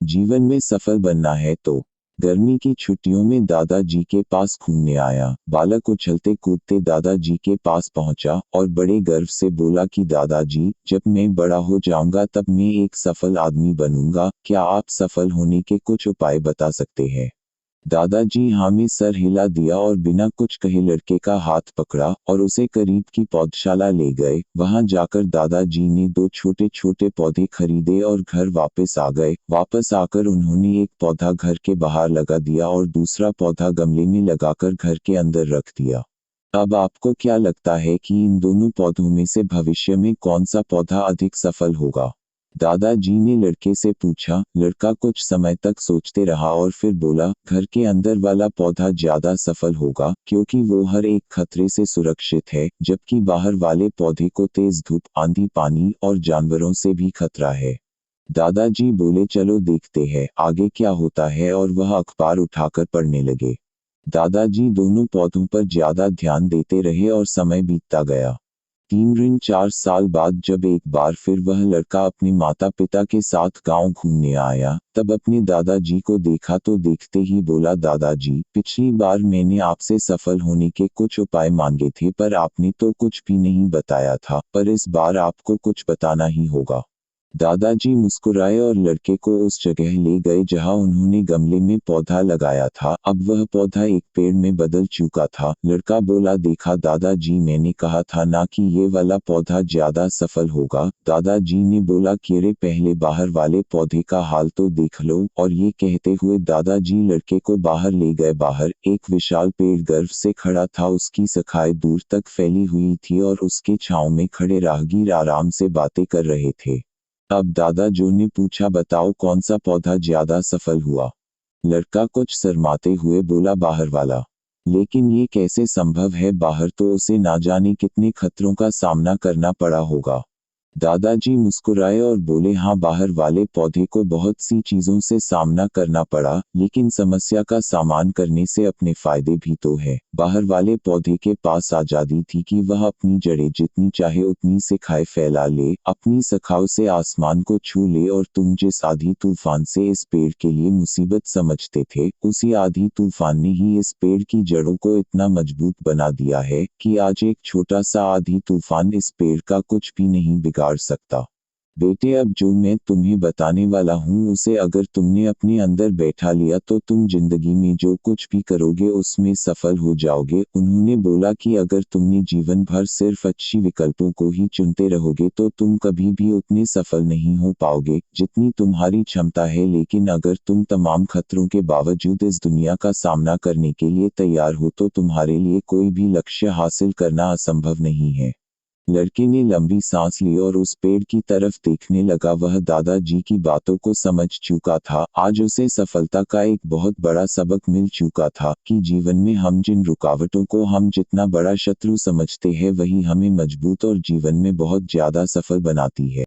जीवन में सफल बनना है तो गर्मी की छुट्टियों में दादाजी के पास घूमने आया। बालक उछलते कूदते दादाजी के पास पहुंचा और बड़े गर्व से बोला कि दादाजी, जब मैं बड़ा हो जाऊंगा तब मैं एक सफल आदमी बनूंगा। क्या आप सफल होने के कुछ उपाय बता सकते हैं? दादाजी हाँ में सर हिला दिया और बिना कुछ कहे लड़के का हाथ पकड़ा और उसे करीब की पौधशाला ले गए। वहां जाकर दादाजी ने दो छोटे छोटे पौधे खरीदे और घर वापस आ गए। वापस आकर उन्होंने एक पौधा घर के बाहर लगा दिया और दूसरा पौधा गमले में लगाकर घर के अंदर रख दिया। अब आपको क्या लगता है कि इन दोनों पौधों में से भविष्य में कौन सा पौधा अधिक सफल होगा? दादाजी ने लड़के से पूछा। लड़का कुछ समय तक सोचते रहा और फिर बोला, घर के अंदर वाला पौधा ज्यादा सफल होगा क्योंकि वो हर एक खतरे से सुरक्षित है, जबकि बाहर वाले पौधे को तेज धूप, आंधी, पानी और जानवरों से भी खतरा है। दादाजी बोले, चलो देखते हैं आगे क्या होता है, और वह अखबार उठाकर पढ़ने लगे। दादाजी दोनों पौधों पर ज्यादा ध्यान देते रहे और समय बीतता गया। 3-4 साल बाद जब एक बार फिर वह लड़का अपने माता पिता के साथ गांव घूमने आया, तब अपने दादाजी को देखा तो देखते ही बोला, दादाजी, पिछली बार मैंने आपसे सफल होने के कुछ उपाय मांगे थे पर आपने तो कुछ भी नहीं बताया था, पर इस बार आपको कुछ बताना ही होगा। दादाजी मुस्कुराए और लड़के को उस जगह ले गए जहां उन्होंने गमले में पौधा लगाया था। अब वह पौधा एक पेड़ में बदल चुका था। लड़का बोला, देखा दादाजी, मैंने कहा था ना कि ये वाला पौधा ज्यादा सफल होगा। दादाजी ने बोला कि अरे पहले बाहर वाले पौधे का हाल तो देख लो, और ये कहते हुए दादाजी लड़के को बाहर ले गए। बाहर एक विशाल पेड़ गर्व से खड़ा था, उसकी शाखाएं दूर तक फैली हुई थी और उसके छांव में खड़े राहगीर आराम से बातें कर रहे थे। अब दादाजी ने पूछा, बताओ कौन सा पौधा ज्यादा सफल हुआ? लड़का कुछ शर्माते हुए बोला, बाहर वाला। लेकिन ये कैसे संभव है? बाहर तो उसे ना जाने कितने खतरों का सामना करना पड़ा होगा। दादाजी मुस्कुराए और बोले, हाँ, बाहर वाले पौधे को बहुत सी चीजों से सामना करना पड़ा, लेकिन समस्या का सामना करने से अपने फायदे भी तो है। बाहर वाले पौधे के पास आजादी थी कि वह अपनी जड़ें जितनी चाहे उतनी शाखाएं फैला ले, अपनी शाखाओं से आसमान को छू ले, और तुम जिस आंधी तूफान से इस पेड़ के लिए मुसीबत समझते थे, उसी आंधी तूफान ने ही इस पेड़ की जड़ों को इतना मजबूत बना दिया है कि आज एक छोटा सा आंधी तूफान इस पेड़ का कुछ भी नहीं बिगाड़ सकता। बेटे, अब जो मैं तुम्हें बताने वाला हूँ उसे अगर तुमने अपने अंदर बैठा लिया तो तुम जिंदगी में जो कुछ भी करोगे उसमें सफल हो जाओगे। उन्होंने बोला कि अगर तुमने जीवन भर सिर्फ अच्छी विकल्पों को ही चुनते रहोगे तो तुम कभी भी उतने सफल नहीं हो पाओगे जितनी तुम्हारी क्षमता है, लेकिन अगर तुम तमाम खतरों के बावजूद इस दुनिया का सामना करने के लिए तैयार हो तो तुम्हारे लिए कोई भी लक्ष्य हासिल करना असंभव नहीं है। लड़के ने लंबी सांस ली और उस पेड़ की तरफ देखने लगा। वह दादाजी की बातों को समझ चुका था। आज उसे सफलता का एक बहुत बड़ा सबक मिल चुका था कि जीवन में हम जिन रुकावटों को हम जितना बड़ा शत्रु समझते हैं वही हमें मजबूत और जीवन में बहुत ज्यादा सफल बनाती है।